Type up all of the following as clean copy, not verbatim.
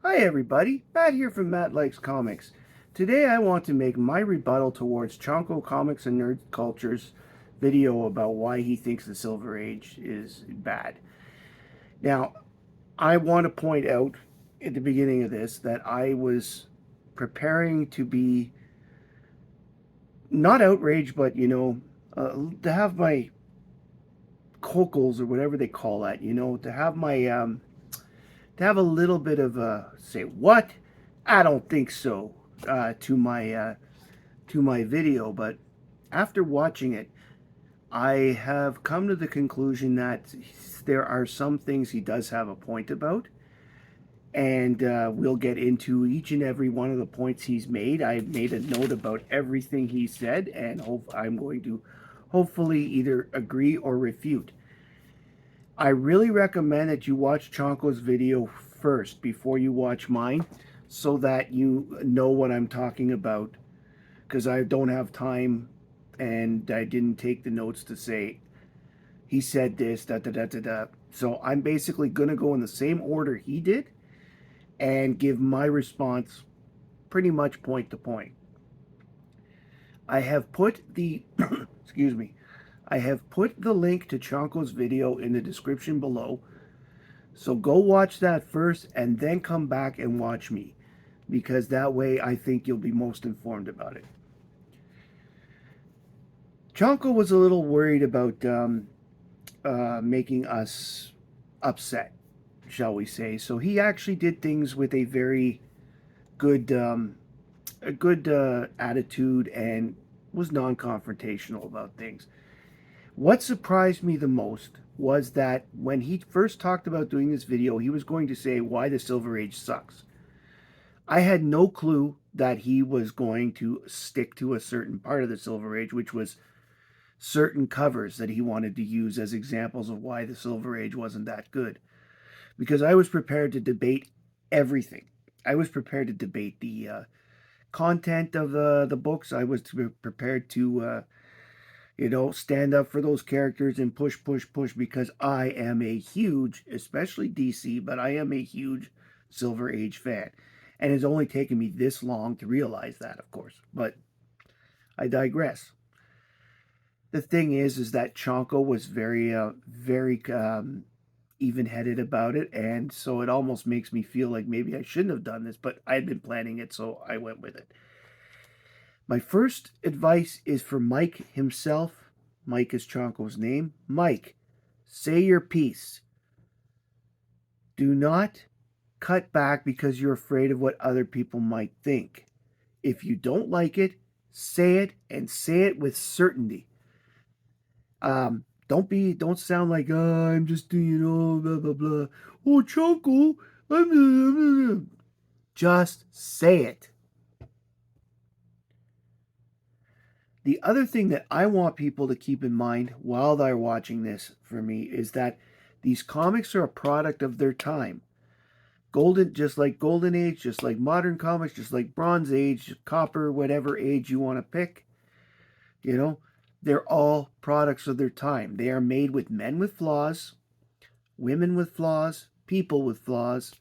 Hi everybody, Matt here from Matt Likes Comics. Today I want to make my rebuttal towards Chonko Comics and Nerdculture's video about why he thinks the Silver Age is bad. Now, I want to point out at the beginning of this that I was preparing to be not outraged, but to have my cockles or whatever they call that, to have my to have a little bit of a say what I don't think so to my video, but after watching it, I have come to the conclusion that there are some things he does have a point about, and we'll get into each and every one of the points he's made. I made a note about everything he said, and I'm going to hopefully either agree or refute. I really recommend that you watch Chonko's video first before you watch mine so that you know what I'm talking about, because I don't have time and I didn't take the notes to say he said this, da da da da da. So I'm basically going to go in the same order he did and give my response pretty much point to point. I have put the excuse me. I have put the link to Chonko's video in the description below. So go watch that first and then come back and watch me, because that way I think you'll be most informed about it. Chonko was a little worried about making us upset, shall we say. So he actually did things with a very good, attitude and was non-confrontational about things. What surprised me the most was that when he first talked about doing this video, he was going to say why the Silver Age sucks. I had no clue that he was going to stick to a certain part of the Silver Age, which was certain covers that he wanted to use as examples of why the Silver Age wasn't that good. Because I was prepared to debate everything. I was prepared to debate the content of the books. I was prepared to stand up for those characters and push, push, push, because I am a huge, especially DC, but I am a huge Silver Age fan. And it's only taken me this long to realize that, of course. But I digress. The thing is that Chonko was very even-headed about it, and so it almost makes me feel like maybe I shouldn't have done this, but I had been planning it, so I went with it. My first advice is for Mike himself. Mike is Chonko's name. Mike, say your piece. Do not cut back because you're afraid of what other people might think. If you don't like it, say it, and say it with certainty. Don't sound like, I'm just doing, blah, blah, blah. Oh, Chonko, just say it. The other thing that I want people to keep in mind while they're watching this for me is that these comics are a product of their time. Just like Golden Age, just like modern comics, just like Bronze Age, Copper, whatever age you want to pick, they're all products of their time. They are made with men with flaws, women with flaws, people with flaws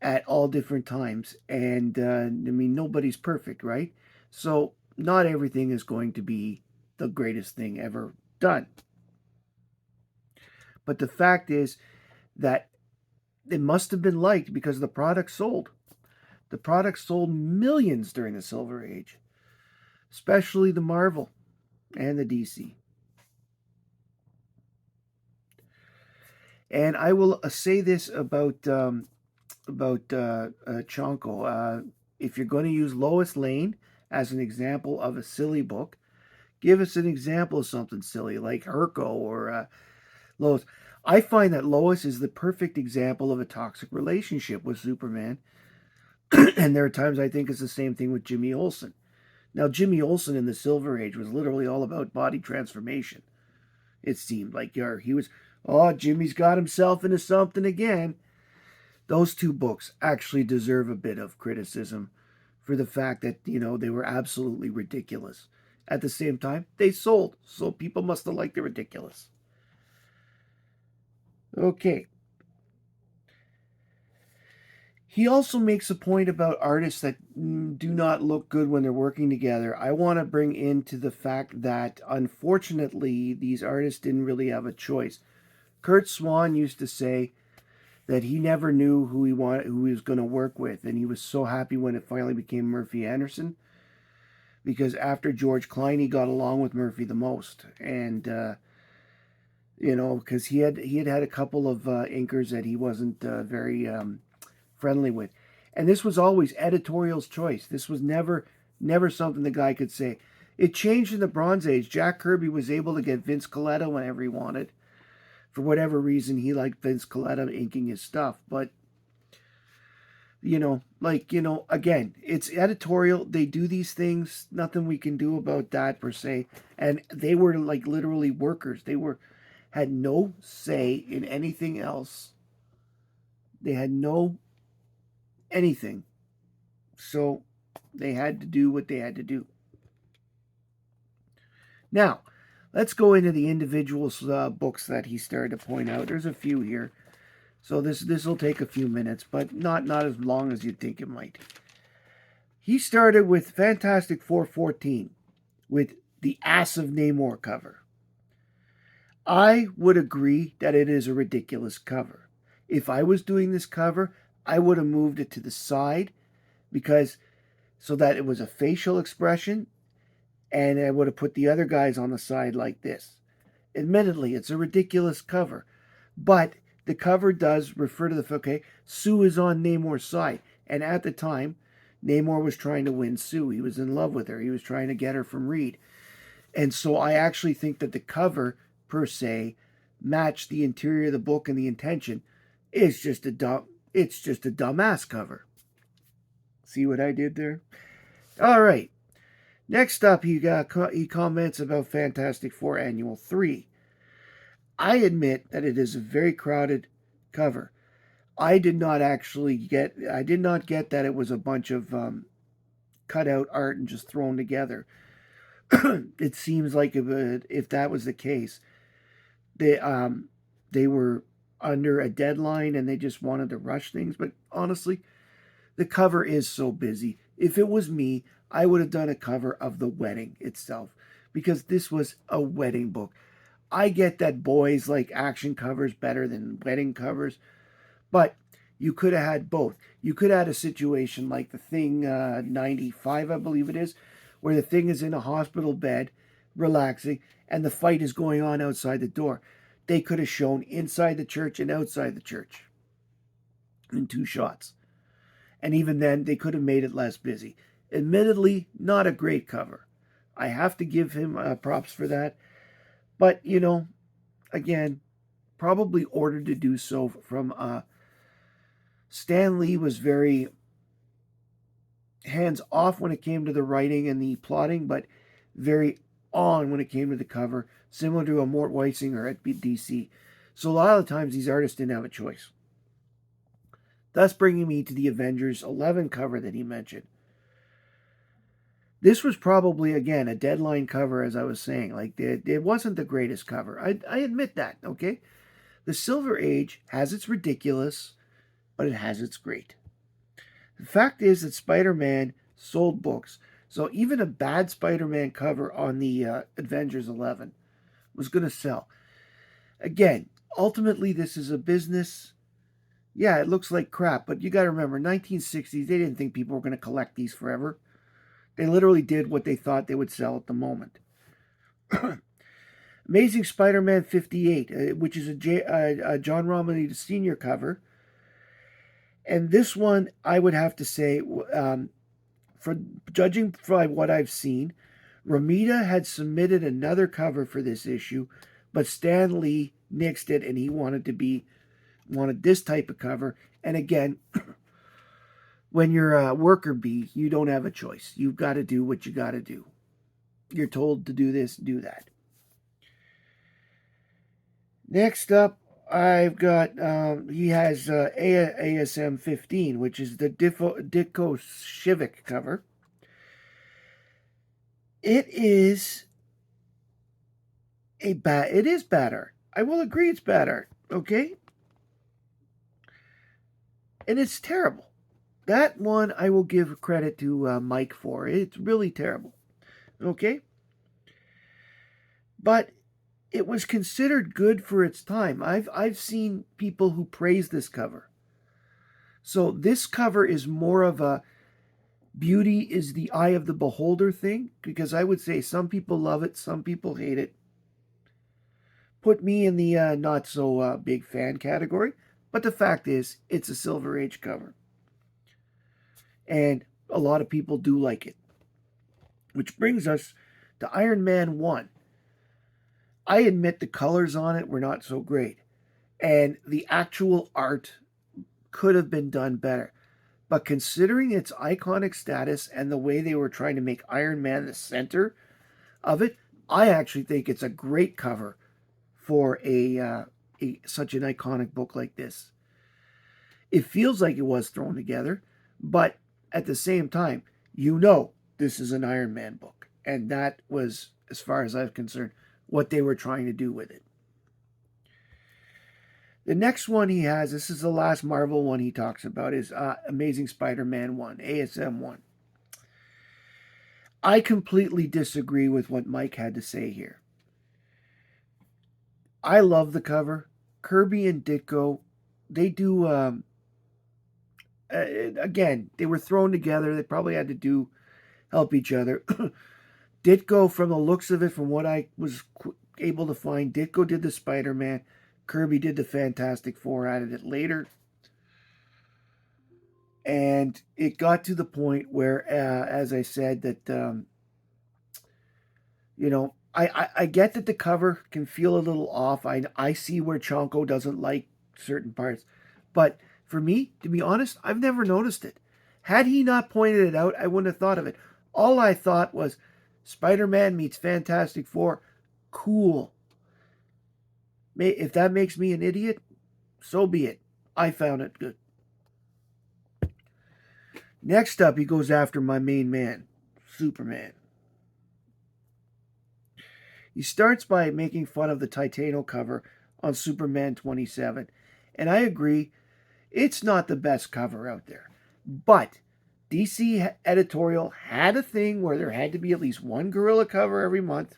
at all different times. And nobody's perfect, right? So not everything is going to be the greatest thing ever done. But the fact is that it must have been liked because the product sold. The product sold millions during the Silver Age, especially the Marvel and the DC. And I will say this about Chonko. If you're going to use Lois Lane as an example of a silly book, give us an example of something silly like Herco or Lois. I find that Lois is the perfect example of a toxic relationship with Superman. And there are times I think it's the same thing with Jimmy Olsen. Now, Jimmy Olsen in the Silver Age was literally all about body transformation. It seemed like he was, oh, Jimmy's got himself into something again. Those two books actually deserve a bit of criticism for the fact that, they were absolutely ridiculous. At the same time, they sold, so people must have liked the ridiculous. Okay. He also makes a point about artists that do not look good when they're working together. I want to bring into the fact that unfortunately these artists didn't really have a choice. Kurt Swan used to say that he never knew who he was going to work with, and he was so happy when it finally became Murphy Anderson, because after George Klein, he got along with Murphy the most, and because he had a couple of inkers that he wasn't very friendly with, and this was always editorial's choice. This was never something the guy could say. It changed in the Bronze Age. Jack Kirby was able to get Vince Colletta whenever he wanted. For whatever reason, he liked Vince Colletta inking his stuff, but again, it's editorial. They do these things. Nothing we can do about that per se. And they were like literally workers. Had no say in anything else. They had no anything. So they had to do what they had to do. Now, let's go into the individual books that he started to point out. There's a few here. So this will take a few minutes, but not as long as you'd think it might. He started with Fantastic 414 with the Ass of Namor cover. I would agree that it is a ridiculous cover. If I was doing this cover, I would have moved it to the side so that it was a facial expression, and I would have put the other guys on the side like this. Admittedly, it's a ridiculous cover, but the cover does refer to the fact, okay, Sue is on Namor's side. And at the time, Namor was trying to win Sue. He was in love with her. He was trying to get her from Reed. And so I actually think that the cover, per se, matched the interior of the book, and the intention is just a dumbass cover. See what I did there? All right. Next up, he comments about Fantastic Four Annual 3. I admit that it is a very crowded cover. I did not get that it was a bunch of cutout art and just thrown together. It seems like if that was the case, they were under a deadline and they just wanted to rush things. But honestly, the cover is so busy. If it was me, I would have done a cover of the wedding itself, because this was a wedding book. I get that boys like action covers better than wedding covers, but you could have had both. You could have had a situation like The Thing 95, I believe it is, where the Thing is in a hospital bed, relaxing, and the fight is going on outside the door. They could have shown inside the church and outside the church in 2 shots. And even then, they could have made it less busy. Admittedly, not a great cover. I have to give him props for that. But, again, probably ordered to do so from Stan Lee was very hands off when it came to the writing and the plotting, but very on when it came to the cover, similar to a Mort Weisinger at DC. So a lot of the times these artists didn't have a choice. Thus bringing me to the Avengers 11 cover that he mentioned. This was probably, again, a deadline cover, as I was saying. Like, it wasn't the greatest cover. I admit that, okay? The Silver Age has its ridiculous, but it has its great. The fact is that Spider-Man sold books, so even a bad Spider-Man cover on the Avengers 11 was going to sell. Again, ultimately, this is a business. Yeah, it looks like crap, but you got to remember, 1960s, they didn't think people were going to collect these forever. They literally did what they thought they would sell at the moment. Amazing Spider-Man 58, which is a John Romita Sr. cover. And this one, I would have to say, for judging by what I've seen, Romita had submitted another cover for this issue, but Stan Lee nixed it, and he wanted this type of cover. And again, when you're a worker bee, you don't have a choice. You've got to do what you got to do. You're told to do this, do that. Next up, I've got, he has ASM 15, which is the Ditko Shivik cover. It is bad art. I will agree it's bad art, okay? And it's terrible. that one I will give credit to Mike for. It's really terrible. Okay? But it was considered good for its time. I've seen people who praise this cover. So this cover is more of a beauty is the eye of the beholder thing, because I would say some people love it, some people hate it. Put me in the not so big fan category, but the fact is, it's a Silver Age cover. And a lot of people do like it. Which brings us to Iron Man 1. I admit the colors on it were not so great, and the actual art could have been done better. But considering its iconic status and the way they were trying to make Iron Man the center of it, I actually think it's a great cover for such an iconic book like this. It feels like it was thrown together, but at the same time, this is an Iron Man book. And that was, as far as I'm concerned, what they were trying to do with it. The next one he has, this is the last Marvel one he talks about, is Amazing Spider-Man 1, ASM 1. I completely disagree with what Mike had to say here. I love the cover. Kirby and Ditko, they do, again, they were thrown together. They probably had to help each other. Ditko, from the looks of it, from what I was able to find, Ditko did the Spider-Man. Kirby did the Fantastic Four, added it later. And it got to the point where, as I said, that, I get that the cover can feel a little off. I see where Chonko doesn't like certain parts. But for me, to be honest, I've never noticed it. Had he not pointed it out, I wouldn't have thought of it. All I thought was, Spider-Man meets Fantastic Four. Cool. If that makes me an idiot, so be it. I found it good. Next up, he goes after my main man, Superman. He starts by making fun of the Titano cover on Superman 27. And I agree, it's not the best cover out there. But DC editorial had a thing where there had to be at least one gorilla cover every month.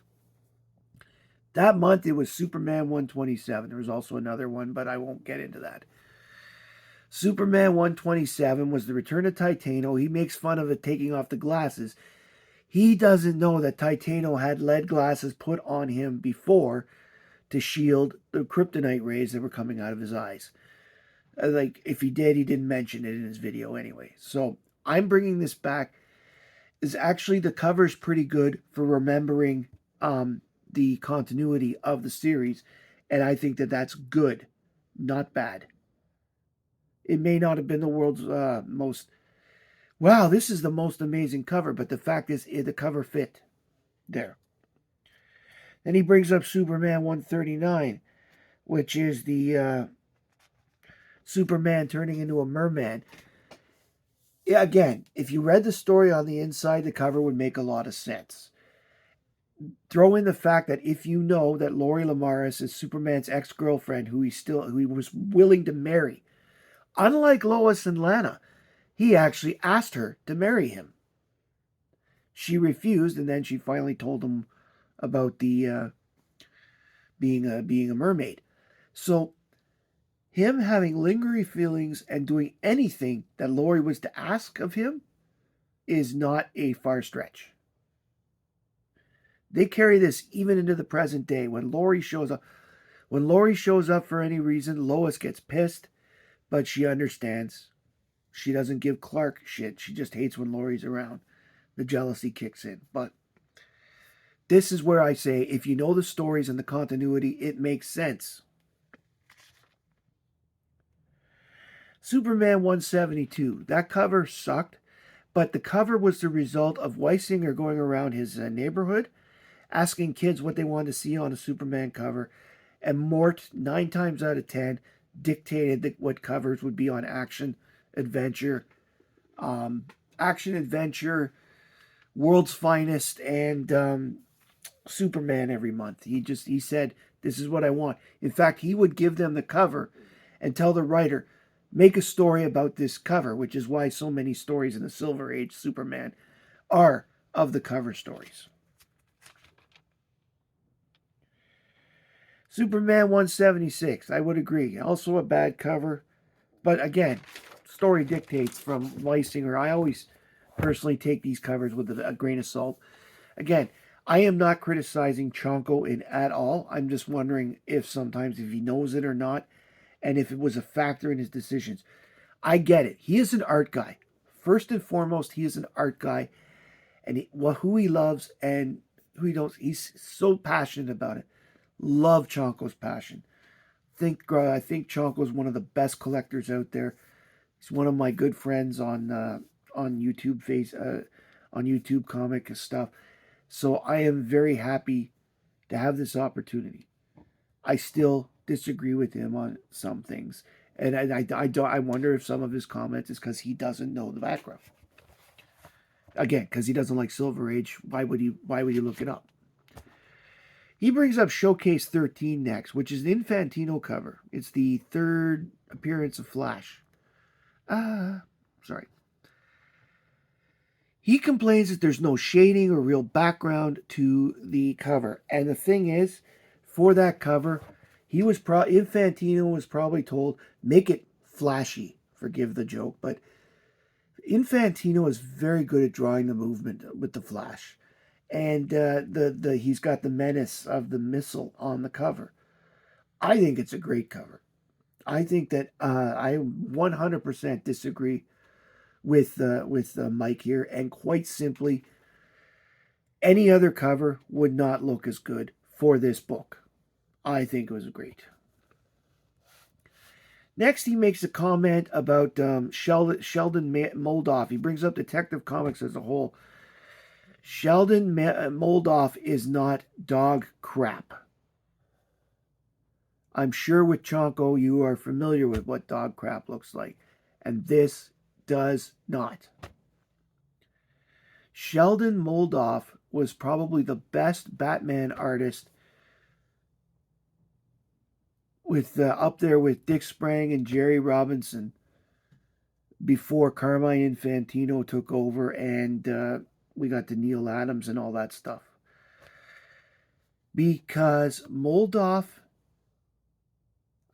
That month it was Superman 127. There was also another one, but I won't get into that. Superman 127 was the return of Titano. He makes fun of it taking off the glasses. He doesn't know that Titano had lead glasses put on him before to shield the kryptonite rays that were coming out of his eyes. Like, if he did, he didn't mention it in his video anyway. So I'm bringing this back. Is actually the cover's pretty good for remembering the continuity of the series, and I think that that's good, not bad. It may not have been the world's most, wow, this is the most amazing cover, but the fact is, the cover fit there. Then he brings up Superman 139, which is the Superman turning into a merman. Yeah, again, if you read the story on the inside, the cover would make a lot of sense. Throw in the fact that if you know that Lori Lamaris is Superman's ex-girlfriend, who he was willing to marry. Unlike Lois and Lana, he actually asked her to marry him. She refused, and then she finally told him about the being a mermaid. So him having lingering feelings and doing anything that Lori was to ask of him is not a far stretch. They carry this even into the present day. When Lori shows up for any reason, Lois gets pissed, but she understands. She doesn't give Clark shit. She just hates when Lori's around. The jealousy kicks in. But this is where I say, if you know the stories and the continuity, it makes sense. Superman 172. That cover sucked, but the cover was the result of Weisinger going around his neighborhood, asking kids what they wanted to see on a Superman cover, and Mort, 9 times out of 10, dictated what covers would be on action, adventure, World's Finest, and Superman every month. He said, this is what I want. In fact, he would give them the cover and tell the writer, make a story about this cover, which is why so many stories in the Silver Age Superman are of the cover stories. Superman 176, I would agree. Also a bad cover. But again, story dictates from Weisinger. I always personally take these covers with a grain of salt. Again, I am not criticizing Chonko in at all. I'm just wondering if sometimes if he knows it or not, and if it was a factor in his decisions. I get it. He is an art guy. First and foremost, he is an art guy, and who he loves and who he don't. He's so passionate about it. Love Chonko's passion. I think Chonko is one of the best collectors out there. He's one of my good friends on YouTube comic stuff. So I am very happy to have this opportunity. I still disagree with him on some things, and I wonder if some of his comments is because he doesn't know the background. Again, because he doesn't like Silver Age. Why would you look it up? He brings up Showcase 13 next, which is an Infantino cover. It's the third appearance of Flash. Sorry. He complains that there's no shading or real background to the cover. And the thing is, for that cover, Infantino was probably told, make it flashy. Forgive the joke, but Infantino is very good at drawing the movement with the Flash. And he's got the menace of the missile on the cover. I think it's a great cover. I think that I 100% disagree with Mike here, and quite simply, any other cover would not look as good for this book. I think it was great. Next, he makes a comment about Sheldon Moldoff. He brings up Detective Comics as a whole. Sheldon Moldoff is not dog crap. I'm sure with Chonko you are familiar with what dog crap looks like, and this does not. Sheldon Moldoff was probably the best Batman artist, with up there with Dick Sprang and Jerry Robinson, before Carmine Infantino took over and we got to Neil Adams and all that stuff. Because Moldoff,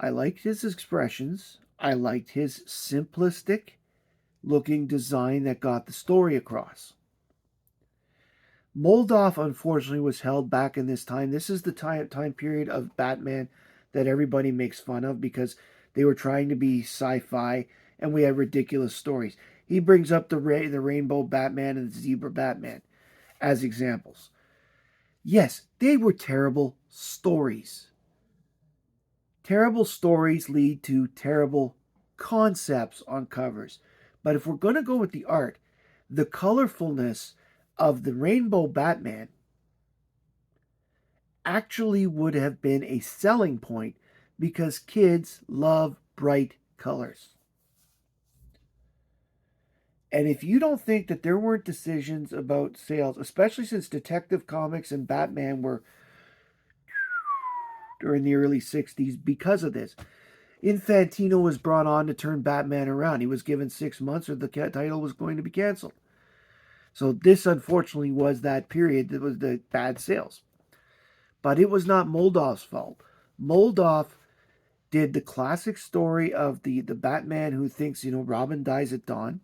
I liked his expressions. I liked his simplistic looking design that got the story across. Moldoff, unfortunately, was held back in this time. This is the time period of Batman that everybody makes fun of because they were trying to be sci-fi and we had ridiculous stories. He brings up the Rainbow Batman and the Zebra Batman as examples. Yes, they were terrible stories. Terrible stories lead to terrible concepts on covers. But if we're going to go with the art, the colorfulness of the Rainbow Batman actually would have been a selling point because kids love bright colors. And if you don't think that there weren't decisions about sales, especially since Detective Comics and Batman were during the early 60s because of this, Infantino was brought on to turn Batman around. He was given 6 months or the title was going to be canceled. So this, unfortunately, was that period that was the bad sales. But it was not Moldoff's fault. Moldoff did the classic story of the Batman who thinks, Robin dies at dawn.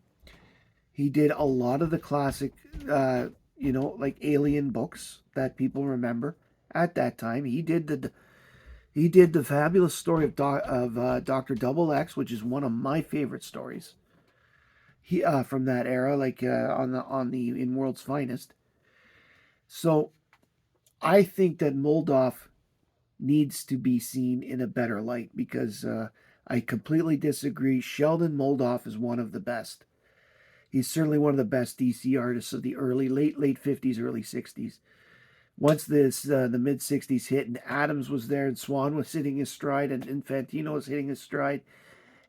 He did a lot of the classic, like Alien books that people remember at that time. He did the fabulous story of Dr. Double X, which is one of my favorite stories. He from that era, like on the In World's Finest. So I think that Moldoff needs to be seen in a better light because I completely disagree. Sheldon Moldoff is one of the best. He's certainly one of the best DC artists of the late 50s, early 60s. Once the mid 60s hit and Adams was there and Swan was hitting his stride and Infantino was hitting his stride,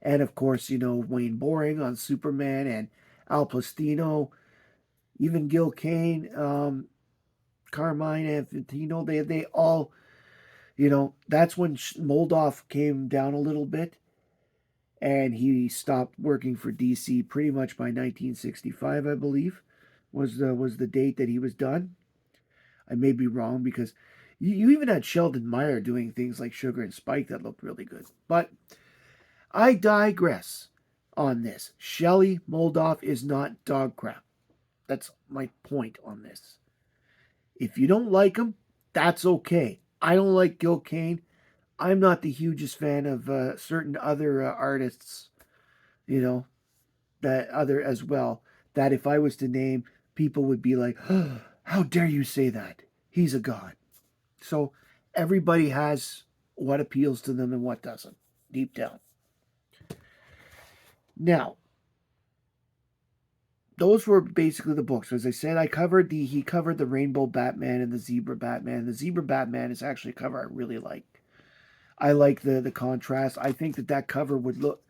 and of course, Wayne Boring on Superman and Al Plastino, even Gil Kane, Carmine Infantino, they all, that's when Moldoff came down a little bit. and he stopped working for DC pretty much by 1965, I believe, was the date that he was done. I may be wrong because you even had Sheldon Meyer doing things like Sugar and Spike that looked really good. But I digress on this. Shelley Moldoff is not dog crap. That's my point on this. If you don't like him, that's okay. I don't like Gil Kane. I'm not the hugest fan of certain other artists, you know, that other as well. That if I was to name, people would be like, oh, how dare you say that? He's a god. So everybody has what appeals to them and what doesn't, deep down. Now, those were basically the books. As I said, he covered the Rainbow Batman and the Zebra Batman. The Zebra Batman is actually a cover I really like. I like the contrast. I think that cover would look,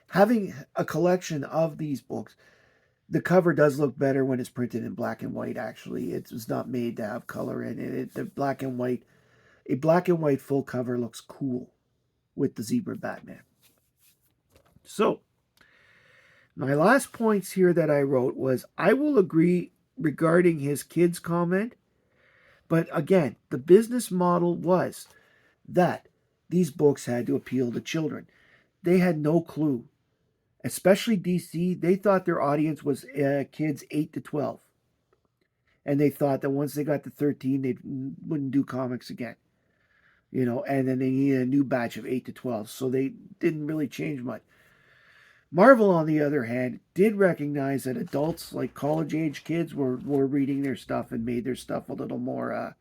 having a collection of these books, the cover does look better when it's printed in black and white. Actually, it was not made to have color in it. The black and white, a black and white full cover looks cool with the Zebra Batman. So, my last points here that I wrote was I will agree regarding his kids comment, but again, the business model was that these books had to appeal to children. They had no clue, especially DC. They thought their audience was kids 8 to 12. And they thought that once they got to 13, they wouldn't do comics again. And then they needed a new batch of 8 to 12. So they didn't really change much. Marvel, on the other hand, did recognize that adults, like college-age kids, were reading their stuff and made their stuff a little more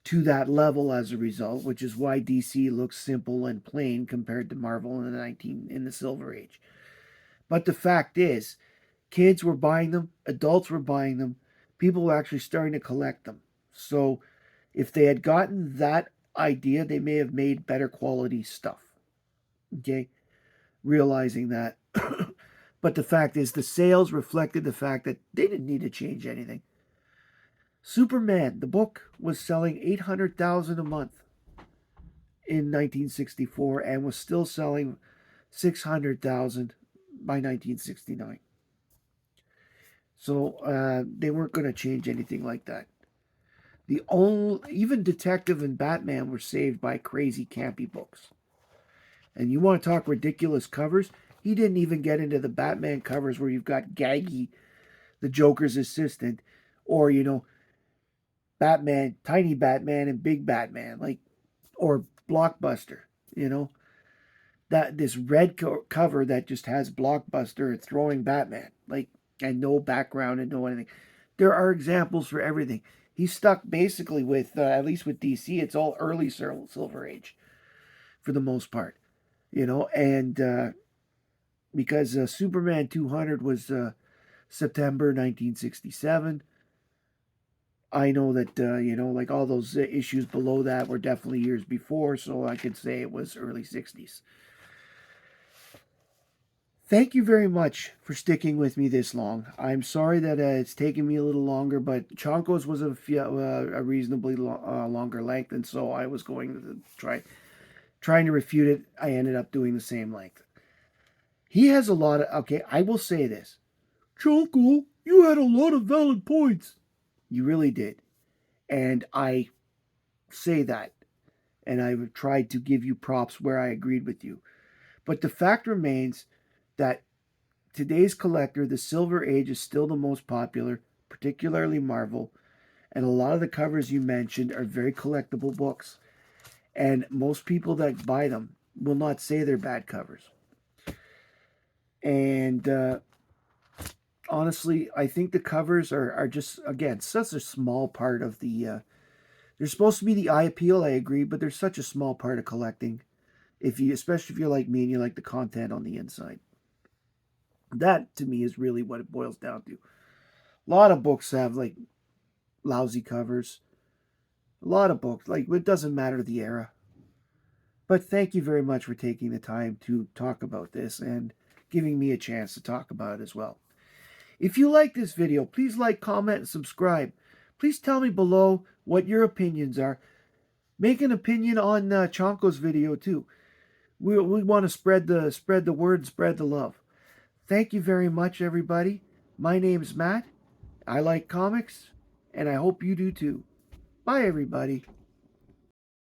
to that level as a result, which is why DC looks simple and plain compared to Marvel in the Silver Age. But the fact is, kids were buying them, adults were buying them, people were actually starting to collect them. So if they had gotten that idea, they may have made better quality stuff. Okay? Realizing that. But the fact is, the sales reflected the fact that they didn't need to change anything. Superman, the book, was selling 800,000 a month in 1964 and was still selling 600,000 by 1969. So they weren't going to change anything like that. Even Detective and Batman were saved by crazy campy books. And you want to talk ridiculous covers? He didn't even get into the Batman covers where you've got Gaggy, the Joker's assistant, or Batman, Tiny Batman, and Big Batman, or Blockbuster. That this red cover that just has Blockbuster throwing Batman, and no background and no anything. There are examples for everything. He's stuck basically with, at least with DC, it's all early Silver Age, for the most part. And because Superman 200 was September 1967, I know that, all those issues below that were definitely years before, so I could say it was early 60s. Thank you very much for sticking with me this long. I'm sorry that it's taken me a little longer, but Chonko's was a reasonably longer length, and so I was going to trying to refute it. I ended up doing the same length. He has a lot of... Okay, I will say this. Chonko, you had a lot of valid points. You really did. And I say that. And I've tried to give you props where I agreed with you. But the fact remains that today's collector, the Silver Age, is still the most popular, particularly Marvel. And a lot of the covers you mentioned are very collectible books. And most people that buy them will not say they're bad covers. And honestly, I think the covers are just, again, such a small part of the... they're supposed to be the eye appeal, I agree, but they're such a small part of collecting. Especially if you're like me and you like the content on the inside. That, to me, is really what it boils down to. A lot of books have, lousy covers. A lot of books. It doesn't matter the era. But thank you very much for taking the time to talk about this and giving me a chance to talk about it as well. If you like this video, please like, comment, and subscribe. Please tell me below what your opinions are. Make an opinion on Chonko's video, too. We want to spread the word, spread the love. Thank you very much, everybody. My name's Matt. I like comics, and I hope you do too. Bye, everybody.